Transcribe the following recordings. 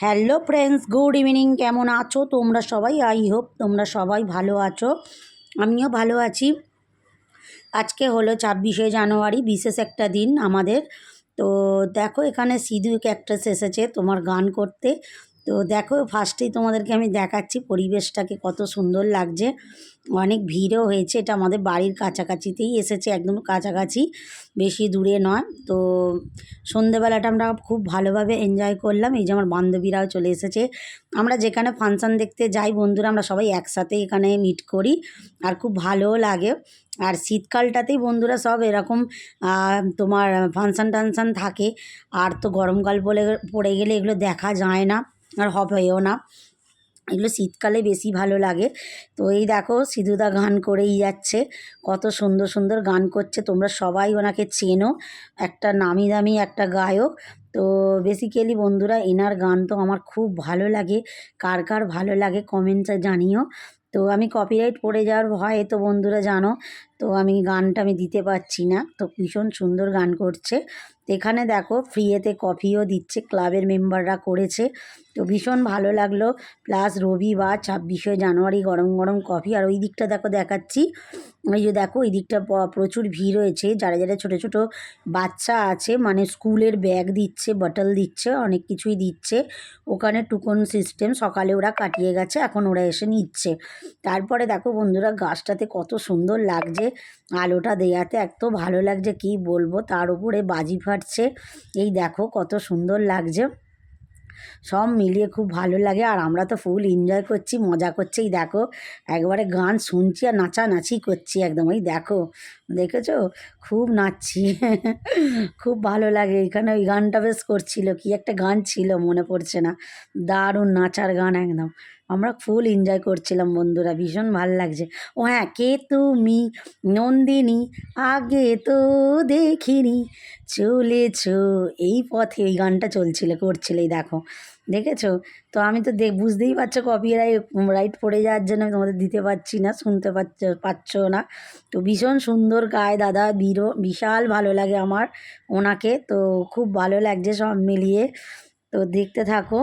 Hello friends, good evening. কেমন আছো তোমরা সবাই? আই হোপ তোমরা সবাই ভালো আছো। আমিও ভালো আছি। আজকে হলো 26শে জানুয়ারি, বিশেষ একটা দিন আমাদের। তো দেখো, এখানে সিধু ক্যাক্টাস এসেছে তোমার গান করতে। তো দেখো, ফার্স্টেই তোমাদেরকে আমি দেখাচ্ছি পরিবেশটাকে, কত সুন্দর লাগছে। অনেক ভিড়ও হয়েছে। এটা আমাদের বাড়ির কাছাকাছিতেই এসেছে, একদম কাছাকাছি, বেশি দূরে নয়। তো সন্ধেবেলাটা আমরা খুব ভালোভাবে এনজয় করলাম। এই যে আমার বান্ধবীরাও চলে এসেছে। আমরা যেখানে ফাংশান দেখতে যাই বন্ধুরা, আমরা সবাই একসাথে এখানে মিট করি, আর খুব ভালোও লাগে। আর শীতকালটাতেই বন্ধুরা সব এরকম তোমার ফাংশান টাংশান থাকে। আর তো গরমকাল পড়ে গেলে এগুলো দেখা যায় না, আর হবেও না। এগুলো শীতকালে বেশি ভালো লাগে। তো এই দেখো, সিধুদা গান করেই যাচ্ছে, কত সুন্দর সুন্দর গান করছে। তোমরা সবাই ওনাকে চেনো, একটা নামি দামি একটা গায়ক। তো বেসিক্যালি বন্ধুরা, এনার গান তো আমার খুব ভালো লাগে। কার কার ভালো লাগে কমেন্টসে জানিও। তো আমি কপিরাইট পড়ে যাওয়ার ভয়ে তো বন্ধুরা জানো, তো আমি গানটা দিতে পারছি না। তো ভীষণ সুন্দর গান করছে। তো এখানে দেখো, ফ্রিয়েতে কফিও দিচ্ছে, ক্লাবের মেম্বাররা করেছে। তো ভীষণ ভালো লাগলো। প্লাস রবিবার 26শে জানুয়ারি, গরম গরম কফি। আর ওই দিকটা দেখো দেখাচ্ছি, ওই যে দেখো, ওই দিকটা প্রচুর ভিড় হয়েছে। যারা যারা ছোটো ছোটো বাচ্চা আছে, মানে স্কুলের ব্যাগ দিচ্ছে, বটল দিচ্ছে, অনেক কিছুই দিচ্ছে। ওখানে টুকন সিস্টেম, সকালে ওরা কাটিয়ে গেছে, এখন ওরা এসে নিচ্ছে। তারপরে দেখো বন্ধুরা, গাছটাতে কত সুন্দর লাগছে, আলোটা দেওয়াতে এত ভালো লাগছে কি বলবো। তার উপরে বাজি ফাটছে, এই দেখো কত সুন্দর লাগছে। সব মিলিয়ে খুব ভালো লাগে। আর আমরা তো ফুল এনজয় করছি, মজা করছি। এই দেখো, একবারে গান শুনছি আর নাচানাচি করছি একদম। ওই দেখো, দেখেছো, খুব নাচছি। খুব ভালো লাগে। এখানে ওই গানটা বেশ করছিল, কি একটা গান ছিল মনে পড়ছে না, দারুণ নাচার গান একদম। আমরা ফুল এনজয় করছিলাম বন্ধুরা, ভীষণ ভালো লাগছে। ও হ্যাঁ, কে তুমি নন্দিনী, আগে তো দেখিনি, চলেছো এই পথে, এই গানটা চলছিল, করছিল। এই দেখো, দেখেছো? তো আমি তো বুঝতেই পারছো, রাইট পড়ে যাওয়ার জন্য আমি তোমাদের দিতে পারছি না, শুনতে পাচ্ছ না। তো ভীষণ সুন্দর গায় দাদা, বিশাল ভালো লাগে আমার ওনাকে। তো খুব ভালো লাগছে সব মিলিয়ে। তো দেখতে থাকো।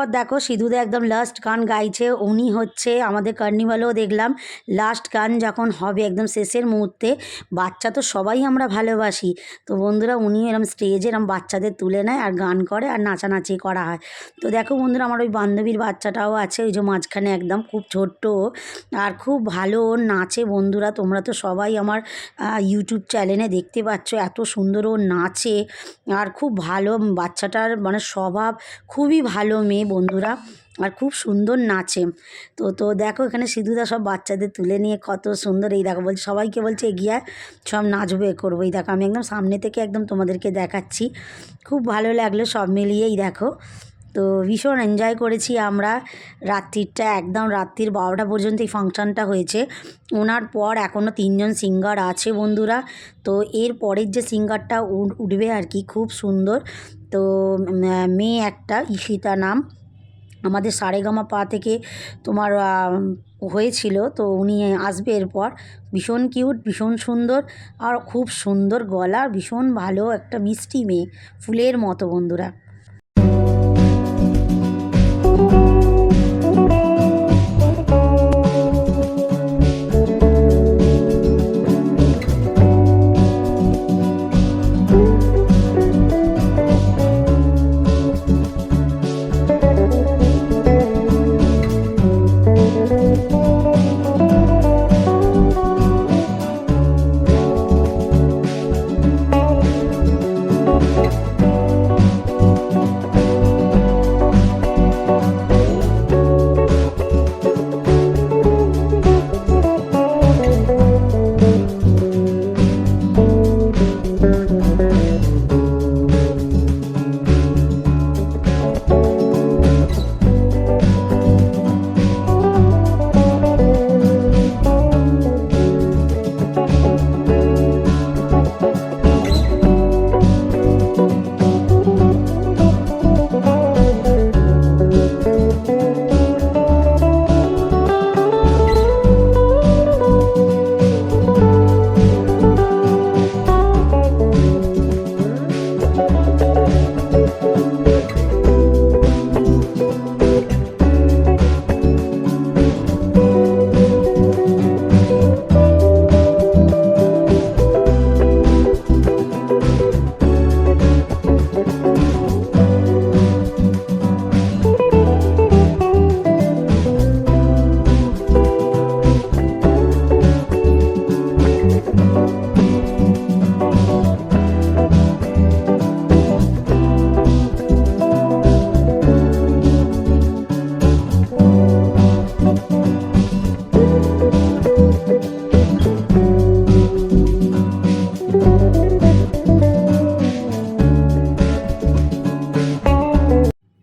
এরপর দেখো সিধুদা একদম লাস্ট গান গাইছে। উনি হচ্ছে আমাদের কার্নিভালেও দেখলাম লাস্ট গান যখন হবে একদম শেষের মুহূর্তে, বাচ্চা তো সবাই আমরা ভালোবাসি, তো বন্ধুরা উনি এরম স্টেজে এরম বাচ্চাদের তুলে নেয় আর গান করে আর নাচানাচি করা হয়। তো দেখো বন্ধুরা আমার ওই বান্ধবীর বাচ্চাটাও আছে, ওই যে মাঝখানে একদম খুব ছোট্ট আর খুব ভালো ওর নাচে। বন্ধুরা তোমরা তো সবাই আমার ইউটিউব চ্যানেলে দেখতে পাচ্ছ এত সুন্দর ও নাচে আর খুব ভালো বাচ্চাটার মানে স্বভাব খুবই ভালো মেয়ে বন্ধুরা, আর খুব সুন্দর নাচে। তো দেখো এখানে সিধুদা সব বাচ্চাদের তুলে নিয়ে কত সুন্দর, এই দেখো বলছে সবাইকে বলছে এগিয়ে আয়, সব নাচবো এ করবো। এই দেখো আমি একদম সামনে থেকে একদম তোমাদেরকে দেখাচ্ছি, খুব ভালো লাগলো সব মিলিয়েই দেখো। তো ভীষণ এনজয় করেছি আমরা রাত্রিটা, একদম রাত্রির 12টা পর্যন্ত এই ফাংশানটা হয়েছে। ওনার পর এখনও 3জন সিঙ্গার আছে বন্ধুরা, তো এর পরের যে সিঙ্গারটা উঠবে আর কি খুব সুন্দর। তো মেয়ে একটা ঈশিতা নাম, আমাদের সারেগামাপা থেকে তোমার হয়েছিল, তো উনি আসবে এরপর। ভীষণ কিউট, ভীষণ সুন্দর আর খুব সুন্দর গলা, ভীষণ ভালো একটা মিষ্টি মেয়ে, ফুলের মতো বন্ধুরা।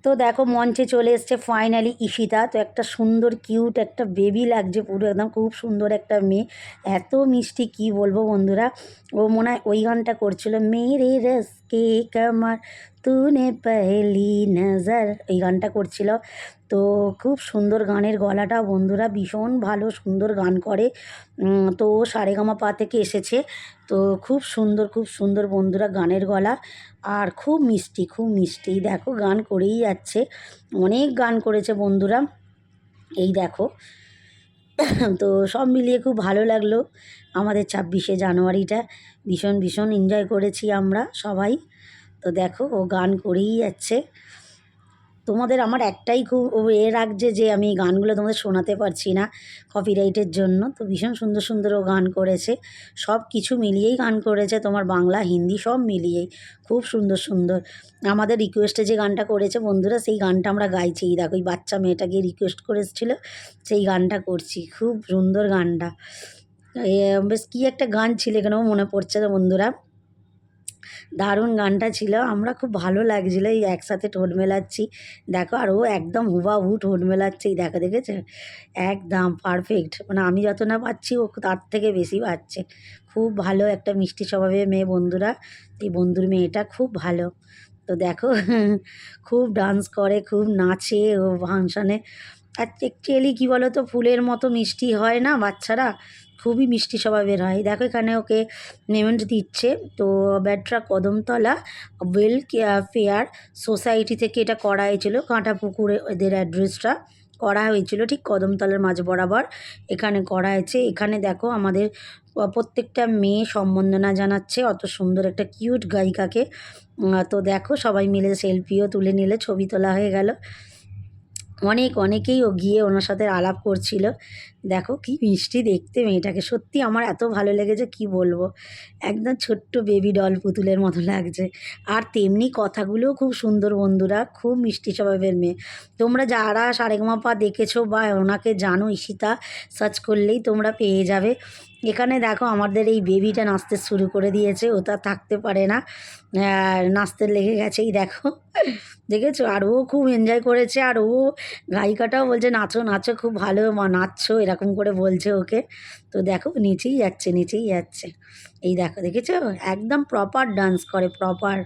তো দেখো মঞ্চে চলে এসছে ফাইনালি ঈশিতা, তো একটা সুন্দর কিউট একটা বেবি লাগছে পুরো একদম, খুব সুন্দর একটা মেয়ে, এত মিষ্টি কি বলবো বন্ধুরা। ও মনে হয় ওই গানটা করছিল মেরে রস কে কমর তুনে পহলি নজর, এই গানটা করছিল। তো খুব সুন্দর গানের গলাটা বন্ধুরা, ভীষণ ভালো সুন্দর গান করে। তো ও সারেগামাপা থেকে এসেছে, তো খুব সুন্দর খুব সুন্দর বন্ধুরা গানের গলা, আর খুব মিষ্টি খুব মিষ্টি। দেখো গান করেই যাচ্ছে, অনেক গান করেছে বন্ধুরা, এই দেখো। তো সব মিলিয়ে খুব ভালো লাগলো আমাদের 26শে জানুয়ারিটা, ভীষণ ভীষণ এনজয় করেছি আমরা সবাই। তো দেখো ও গান করেই যাচ্ছে। তোমাদের আমার একটাই খুব রাখছে যে আমি গানগুলো তোমাদের শোনাতে পারছি না কপিরাইটের জন্য। তো ভীষণ সুন্দর সুন্দর ও গান করেছে, সব কিছু মিলিয়েই গান করেছে, তোমার বাংলা হিন্দি সব মিলিয়েই খুব সুন্দর সুন্দর। আমাদের রিকোয়েস্টে যে গানটা করেছে বন্ধুরা, সেই গানটা আমরা গাইছি। এই দেখো ওই বাচ্চা মেয়েটাকে রিকোয়েস্ট করেছিল, সেই গানটা করছি, খুব সুন্দর গানটা। বেশ কী একটা গান ছিল এখানেও মনে পড়ছে না বন্ধুরা, দারুণ গানটা ছিল, আমরা খুব ভালো লাগছিলো এই একসাথে ঠোঁট মেলাচ্ছি। দেখো আর ও একদম হুবাহু ঠোঁট মেলাচ্ছে, এই দেখো দেখেছে, একদম পারফেক্ট, মানে আমি যত না পাচ্ছি ও তার থেকে বেশি পাচ্ছে। খুব ভালো একটা মিষ্টি স্বভাবের মেয়ে বন্ধুরা, এই বন্ধুর মেয়েটা খুব ভালো। তো দেখো খুব ডান্স করে, খুব নাচে ও ফাংশানে, আর অ্যাকচুয়ালি কী বলো তো, ফুলের মতো মিষ্টি হয় না বাচ্চারা, খুবই মিষ্টি স্বভাবের হয়। দেখো এখানে ওকে নেমেন্ট দিচ্ছে। তো ব্যাটরা কদমতলা ফেয়ার সোসাইটি থেকে এটা করা হয়েছিল, কাঁটা পুকুরে এদের অ্যাড্রেসটা করা হয়েছিল, ঠিক কদমতলার মাঝ বরাবর এখানে করা হয়েছে। এখানে দেখো আমাদের প্রত্যেকটা মেয়ে সম্বর্ধনা জানাচ্ছে অত সুন্দর একটা কিউট গায়িকাকে। তো দেখো সবাই মিলে সেলফিও তুলে নিলে, ছবি তোলা হয়ে গেল। অনেকেই ও গিয়ে ওনার সাথে আলাপ করছিল। দেখো কি মিষ্টি দেখতে মেয়েটাকে, সত্যি আমার এত ভালো লেগেছে কি বলবো, একদম ছোট্ট বেবি ডল পুতুলের মতো লাগছে। আর তেমনি কথাগুলোও খুব সুন্দর বন্ধুরা, খুব মিষ্টি স্বভাবের মেয়ে। তোমরা যারা সারেগামাপা দেখেছো বা ওনাকে জানো, ঈশিতা সার্চ করলেই তোমরা পেয়ে যাবে। এখানে দেখো আমাদের এই বেবিটা নাচতে শুরু করে দিয়েছে, ও তা থাকতে পারে না, নাচতে লেগে গেছেই দেখো, দেখেছো? আর ও খুব এনজয় করেছে। আর ও গায়িকাটাও বলছে নাচো নাচো, খুব ভালো নাচছো, এরকম করে বলছে ওকে। তো দেখো নিচেই যাচ্ছে। এই দেখো, দেখেছো? একদম প্রপার ডান্স করে, প্রপার।